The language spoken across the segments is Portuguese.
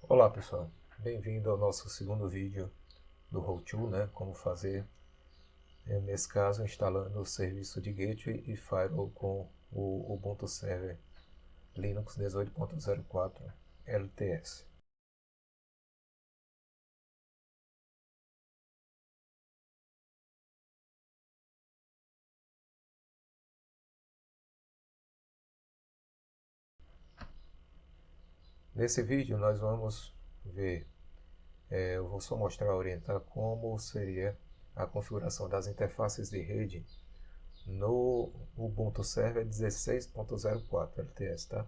Olá pessoal, bem-vindo ao nosso segundo vídeo do How-To, né? Como fazer, nesse caso, instalando o serviço de Gateway e Firewall com o Ubuntu Server Linux 18.04 LTS. Nesse vídeo nós vamos ver, eu vou só mostrar, orientar como seria a configuração das interfaces de rede no Ubuntu Server 16.04 LTS, tá?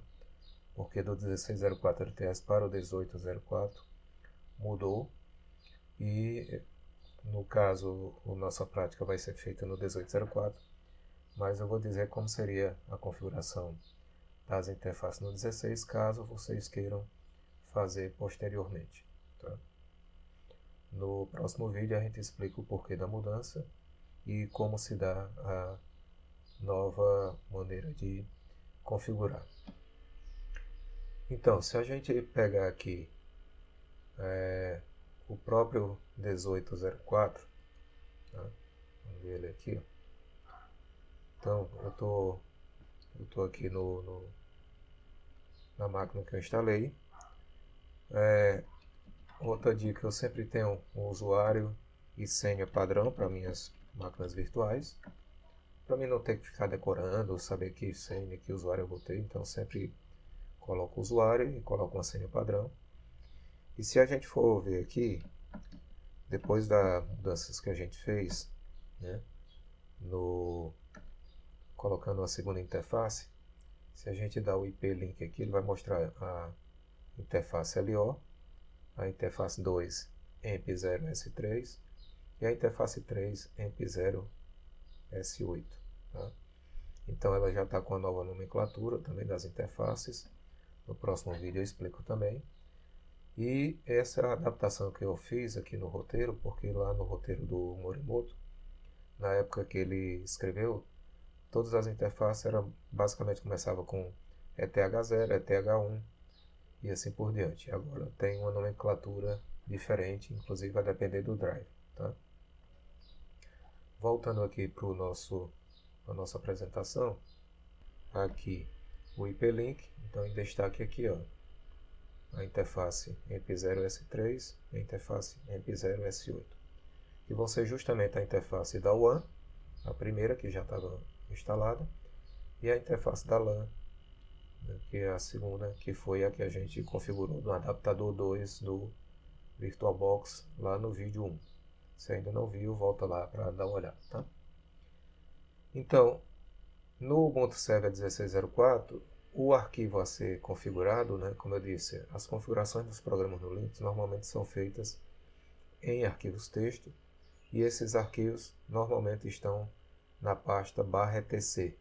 Porque do 16.04 LTS para o 18.04 mudou e no caso a nossa prática vai ser feita no 18.04, mas eu vou dizer como seria a configuração das interfaces no 16 caso vocês queiram fazer posteriormente, tá? No próximo vídeo a gente explica o porquê da mudança e como se dá a nova maneira de configurar. Então, se a gente pegar aqui o próprio 18.04, tá? Vamos ver ele aqui. Então, eu tô aqui na máquina que eu instalei. Outra dica, eu sempre tenho um usuário e senha padrão para minhas máquinas virtuais, para mim não ter que ficar decorando, saber que senha, que usuário eu botei, então sempre coloco o usuário e coloco uma senha padrão. E se a gente for ver aqui, depois das mudanças que a gente fez, né, no, colocando a segunda interface, se a gente dá o IP link aqui, ele vai mostrar a interface LO, a interface 2 EMP0S3 e a interface 3 EMP0S8. Tá? Então ela já está com a nova nomenclatura também das interfaces. No próximo vídeo eu explico também. E essa é a adaptação que eu fiz aqui no roteiro, porque lá no roteiro do Morimoto, na época que ele escreveu, todas as interfaces eram, basicamente começava com ETH0, ETH1 e assim por diante. Agora tem uma nomenclatura diferente, inclusive vai depender do drive. Tá? Voltando aqui para a nossa apresentação, aqui o IP-Link, então em destaque aqui, ó, a interface EMP0S3 e a interface EMP0S8, que vão ser justamente a interface da WAN, a primeira que já estava instalada, e a interface da LAN, né, que é a segunda, que foi a que a gente configurou no adaptador 2 do VirtualBox lá no vídeo 1. Se ainda não viu, volta lá para dar uma olhada. Tá? Então, no Ubuntu Server 16.04, o arquivo a ser configurado, né, como eu disse, as configurações dos programas no Linux normalmente são feitas em arquivos texto e esses arquivos normalmente estão na pasta /etc.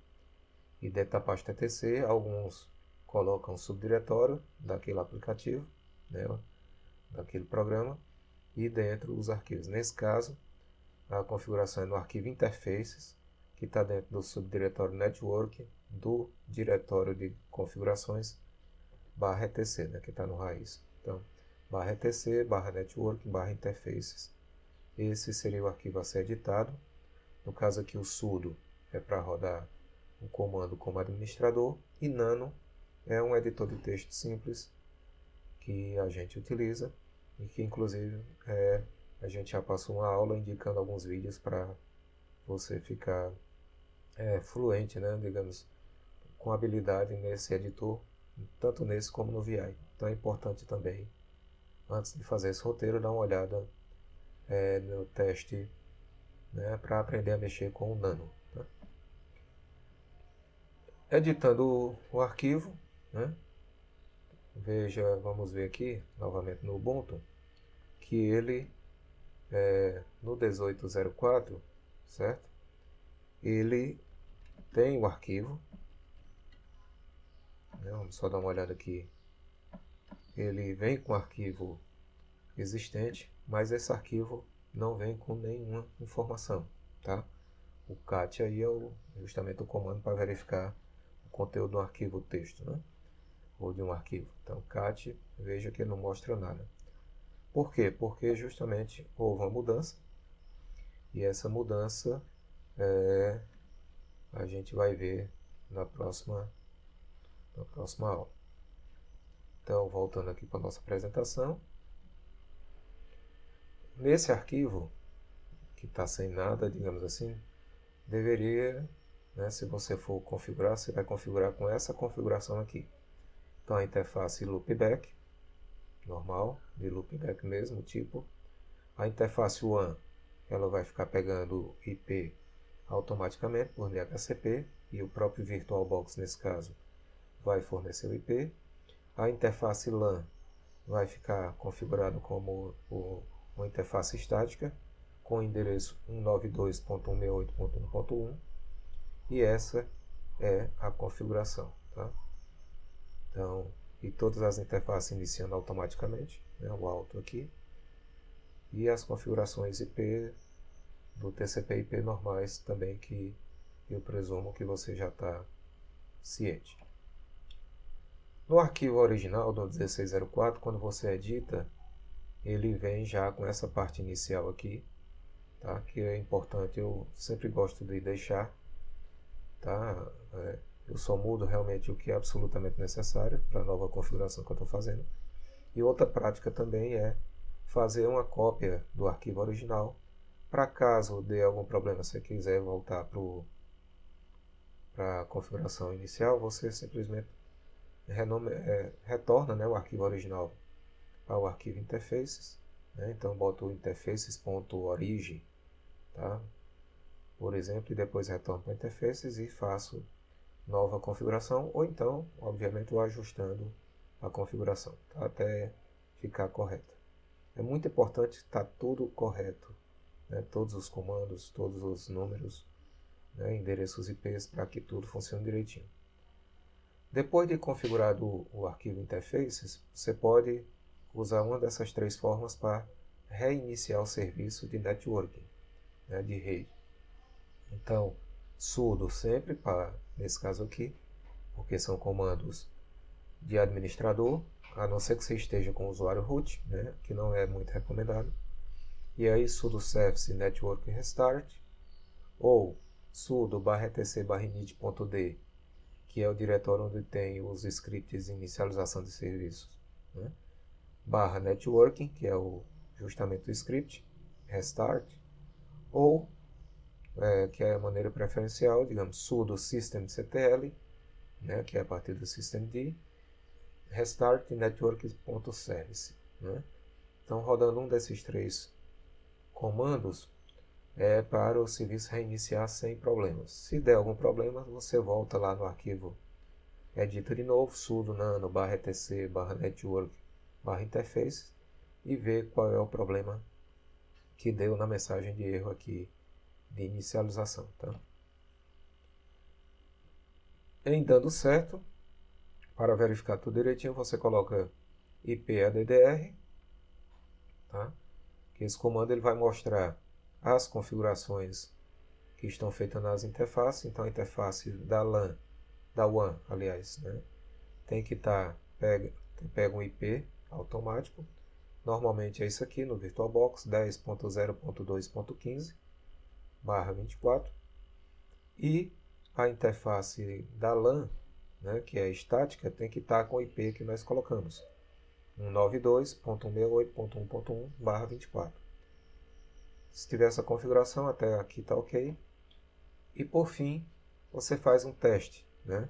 E dentro da pasta etc, alguns colocam o subdiretório daquele aplicativo, né, daquele programa, e dentro os arquivos. Nesse caso, a configuração é no arquivo interfaces, que está dentro do subdiretório network do diretório de configurações /etc, né, que está no raiz. Então, /etc, /network, /interfaces. Esse seria o arquivo a ser editado. No caso aqui, o sudo é para rodar o comando como administrador e nano é um editor de texto simples que a gente utiliza e que inclusive a gente já passou uma aula indicando alguns vídeos para você ficar fluente, né, digamos, com habilidade nesse editor, tanto nesse como no VI. Então é importante também, antes de fazer esse roteiro, dar uma olhada no teste, né, para aprender a mexer com o Nano. Tá? Editando o arquivo, né, veja, vamos ver aqui, novamente no Ubuntu, que ele, no 18.04, certo? Ele tem o arquivo, né, vamos só dar uma olhada aqui. Ele vem com o arquivo existente, mas esse arquivo não vem com nenhuma informação, tá? O cat aí é justamente o comando para verificar o conteúdo do arquivo texto, né? ou de um arquivo. Então, cat, veja que não mostra nada. Por quê? Porque justamente houve uma mudança, e essa mudança a gente vai ver na próxima aula. Então, voltando aqui para a nossa apresentação. Nesse arquivo, que está sem nada, digamos assim, deveria, né, se você for configurar, você vai configurar com essa configuração aqui. Então, a interface loopback, normal, de loopback mesmo, tipo. A interface WAN, ela vai ficar pegando IP automaticamente por DHCP, e o próprio VirtualBox, nesse caso, vai fornecer o IP. A interface LAN vai ficar configurada como uma interface estática, com o endereço 192.168.1.1, e essa é a configuração. Tá? Então, e todas as interfaces iniciando automaticamente, né, o alto aqui, e as configurações IP do TCP/IP normais também, que eu presumo que você já está ciente. No arquivo original do 1604, quando você edita, ele vem já com essa parte inicial aqui, tá? Que é importante, eu sempre gosto de deixar, tá? Eu só mudo realmente o que é absolutamente necessário para a nova configuração que eu estou fazendo. E outra prática também é fazer uma cópia do arquivo original, para caso dê algum problema, se você quiser voltar para a configuração inicial, você simplesmente retorna, né, o arquivo original ao arquivo interfaces, né? Então boto o interfaces.origin, tá? Por exemplo, e depois retorno para interfaces e faço nova configuração, ou então, obviamente, vou ajustando a configuração, tá? Até ficar correta. É muito importante estar tudo correto, né? Todos os comandos, todos os números, né? Endereços IPs, para que tudo funcione direitinho. Depois de configurado o arquivo interfaces, você pode usar uma dessas três formas para reiniciar o serviço de networking, né, de rede. Então, sudo sempre para, nesse caso aqui, porque são comandos de administrador, a não ser que você esteja com o usuário root, né, que não é muito recomendado. E aí sudo service network restart, ou sudo /etc/init.d, que é o diretório onde tem os scripts de inicialização de serviços, né? /networking, que é justamente o script, restart, ou, que é a maneira preferencial, digamos, sudo systemctl, né, que é a partir do systemd, restart network.service, né? Então, rodando um desses três comandos, é para o serviço reiniciar sem problemas. Se der algum problema, você volta lá no arquivo, edita de novo, sudo nano /etc /network /interface, e ver qual é o problema que deu na mensagem de erro aqui de inicialização. Tá? Em dando certo, para verificar tudo direitinho, você coloca IPADDR, tá? Que esse comando ele vai mostrar as configurações que estão feitas nas interfaces. Então a interface da LAN, da WAN, aliás, né? Tem que estar, pega um IP automático. Normalmente é isso aqui no VirtualBox 10.0.2.15/24, e a interface da LAN, né, que é estática, tem que estar com o IP que nós colocamos, 192.168.1.1/24. Se tiver essa configuração, até aqui está ok. E por fim, você faz um teste, né,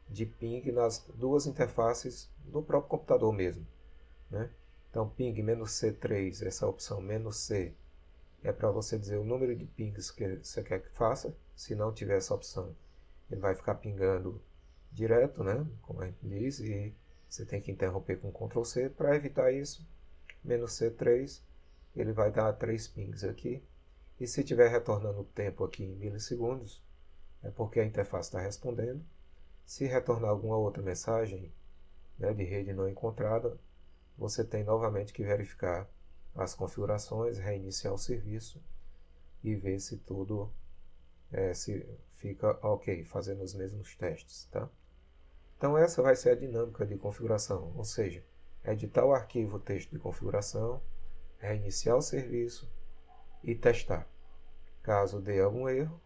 de ping nas duas interfaces do próprio computador mesmo, né? Então, ping -C3, essa opção "-C", é para você dizer o número de pings que você quer que faça. Se não tiver essa opção, ele vai ficar pingando direto, né? Como a gente diz, e você tem que interromper com Ctrl+C. Para evitar isso, -C3, ele vai dar 3 pings aqui. E se estiver retornando o tempo aqui em milissegundos, é porque a interface está respondendo. Se retornar alguma outra mensagem, né, de rede não encontrada, você tem novamente que verificar as configurações, reiniciar o serviço e ver se tudo se fica ok, fazendo os mesmos testes. Tá? Então essa vai ser a dinâmica de configuração, ou seja, editar o arquivo texto de configuração, reiniciar o serviço e testar. Caso dê algum erro,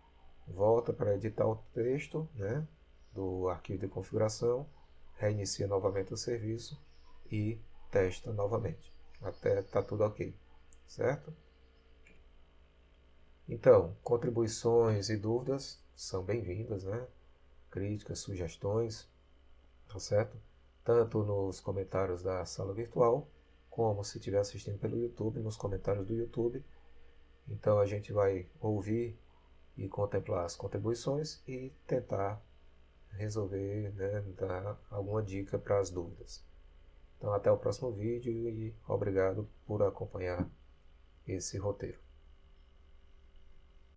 volta para editar o texto, né, do arquivo de configuração, reinicia novamente o serviço e testa novamente, até estar tudo ok, certo? Então, contribuições e dúvidas são bem-vindas, né? Críticas, sugestões, tá certo? Tanto nos comentários da sala virtual, como se estiver assistindo pelo YouTube, nos comentários do YouTube. Então a gente vai ouvir e contemplar as contribuições e tentar resolver, né, dar alguma dica para as dúvidas. Então até o próximo vídeo e obrigado por acompanhar esse roteiro.